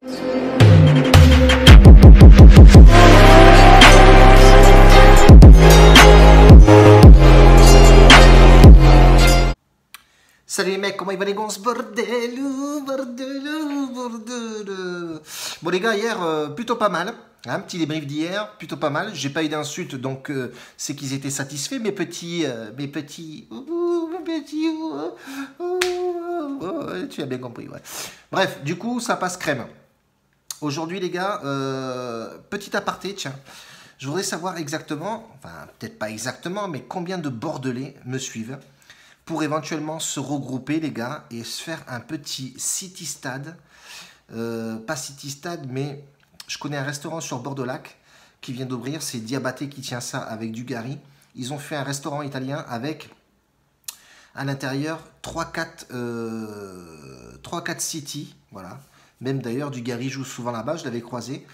Salut les mecs, comment il va les gonzes? Bordel, bordel, bordel. Bon les gars, hier, plutôt pas mal. Un petit débrief d'hier, plutôt pas mal. J'ai pas eu d'insultes, donc c'est qu'ils étaient satisfaits, mes petits... tu as bien compris, ouais. Bref, du coup, ça passe crème. Aujourd'hui les gars, petit aparté, tiens. Je voudrais savoir exactement, enfin peut-être pas exactement, mais combien de Bordelais me suivent pour éventuellement se regrouper les gars et se faire un petit city stade, pas city stade mais je connais un restaurant sur Bordeaux-Lac qui vient d'ouvrir, c'est Diabaté qui tient ça avec du Gary. Ils ont fait un restaurant italien avec à l'intérieur 3-4 city, voilà. Même d'ailleurs du Gary joue souvent là-bas, je l'avais croisé.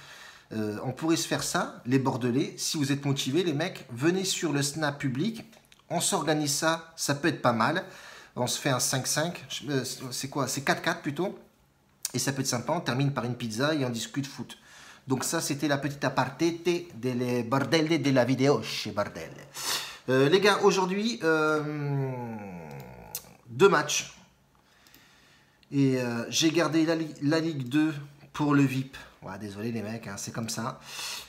On pourrait se faire ça, les Bordelais, si vous êtes motivés les mecs, venez sur le Snap public. On s'organise ça, ça peut être pas mal. On se fait un 5-5, c'est quoi? C'est 4-4 plutôt. Et ça peut être sympa, on termine par une pizza et on discute foot. Donc ça, c'était la petite aparté des bordel de la vidéo chez Bordel. Les gars, aujourd'hui, 2 matchs. Et j'ai gardé la Ligue 2 pour le VIP. Ouais, désolé les mecs, hein, c'est comme ça.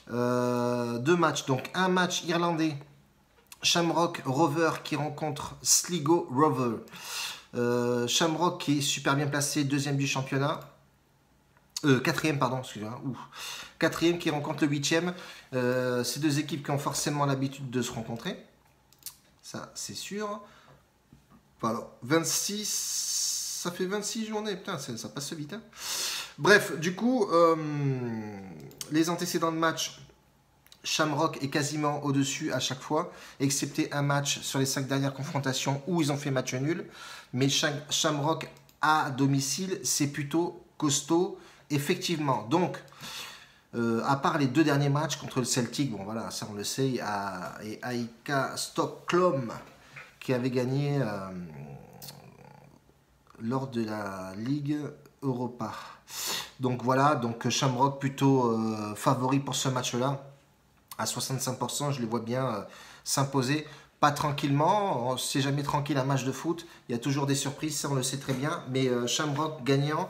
2 matchs, donc un match irlandais. Shamrock Rover qui rencontre Sligo Rover. Shamrock qui est super bien placé, 2e du championnat. 4e, pardon, excusez-moi. 4e qui rencontre le 8e. Ces deux équipes qui ont forcément l'habitude de se rencontrer. Ça, c'est sûr. Voilà, 26, ça fait 26 journées. Putain, ça passe vite. Hein. Bref, du coup, les antécédents de match. Shamrock est quasiment au-dessus à chaque fois, excepté un match sur les 5 dernières confrontations où ils ont fait match nul. Mais Shamrock à domicile, c'est plutôt costaud, effectivement. Donc, à part les 2 derniers matchs contre le Celtic, bon voilà, ça on le sait, et AIK Stockholm qui avait gagné lors de la Ligue Europa. Donc voilà, donc Shamrock plutôt favori pour ce match-là. À 65%, je les vois bien s'imposer. Pas tranquillement, c'est jamais tranquille un match de foot. Il y a toujours des surprises, ça on le sait très bien. Mais Shamrock gagnant,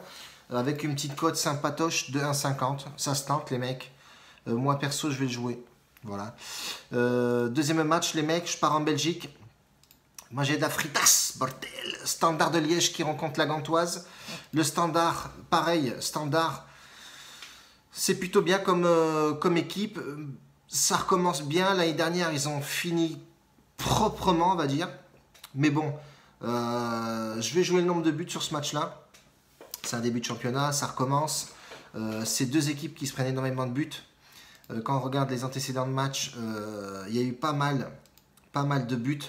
avec une petite cote sympatoche de 1,50. Ça se tente les mecs. Moi perso, je vais le jouer. Voilà. Deuxième match, les mecs, je pars en Belgique. Moi j'ai de la fritas, bordel. Standard de Liège qui rencontre la Gantoise. Le Standard, pareil, Standard, c'est plutôt bien comme équipe. Ça recommence bien. L'année dernière, ils ont fini proprement, on va dire. Mais bon, je vais jouer le nombre de buts sur ce match-là. C'est un début de championnat, ça recommence. C'est 2 équipes qui se prennent énormément de buts. Quand on regarde les antécédents de match, il y a eu pas mal de buts.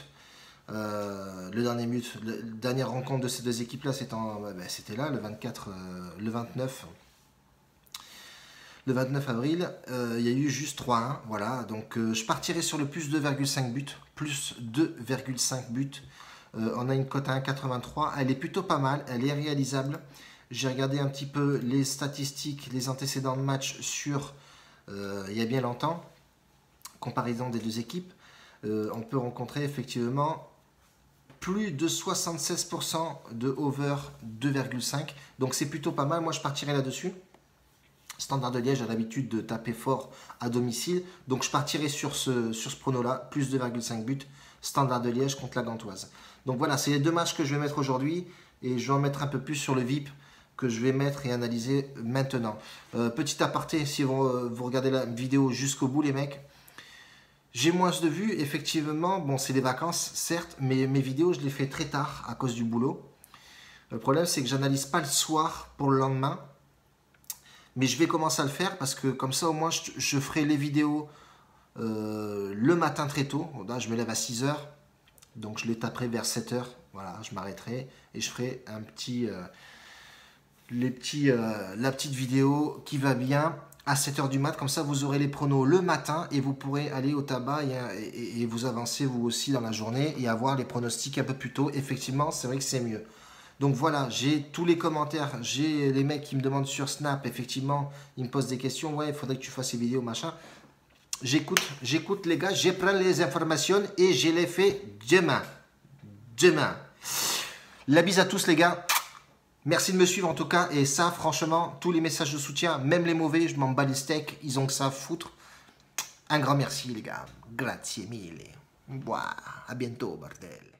La dernière rencontre de ces 2 équipes-là, c'était là, le 24, le 29. Le 29 avril, il y a eu juste 3-1, voilà, donc je partirai sur le plus 2,5 buts, plus 2,5 buts, on a une cote à 1,83, elle est plutôt pas mal, elle est réalisable, j'ai regardé un petit peu les statistiques, les antécédents de match sur, il y a bien longtemps, comparaison des 2 équipes, on peut rencontrer effectivement plus de 76% de over 2,5, donc c'est plutôt pas mal, moi je partirai là-dessus. Standard de Liège a l'habitude de taper fort à domicile. Donc je partirai sur ce prono-là, plus 2,5 buts. Standard de Liège contre la Gantoise. Donc voilà, c'est les 2 matchs que je vais mettre aujourd'hui. Et je vais en mettre un peu plus sur le VIP que je vais mettre et analyser maintenant. Petit aparté, si vous regardez la vidéo jusqu'au bout les mecs. J'ai moins de vues, effectivement. Bon, c'est les vacances, certes. Mais mes vidéos, je les fais très tard à cause du boulot. Le problème, c'est que j'analyse pas le soir pour le lendemain. Mais je vais commencer à le faire parce que comme ça au moins je ferai les vidéos le matin très tôt. Là, je me lève à 6 h. Donc je les taperai vers 7 h. Voilà, je m'arrêterai et je ferai un petit, la petite vidéo qui va bien à 7 h du mat. Comme ça vous aurez les pronos le matin et vous pourrez aller au tabac et vous avancer vous aussi dans la journée et avoir les pronostics un peu plus tôt. Effectivement, c'est vrai que c'est mieux. Donc voilà, j'ai tous les commentaires, j'ai les mecs qui me demandent sur Snap, effectivement, ils me posent des questions, ouais, il faudrait que tu fasses ces vidéos, machin. J'écoute les gars, je prends les informations et je les fais demain. Demain. La bise à tous les gars. Merci de me suivre en tout cas. Et ça, franchement, tous les messages de soutien, même les mauvais, je m'en bats les steaks. Ils ont que ça à foutre. Un grand merci les gars. Grazie mille. Wow. À bientôt, bordel.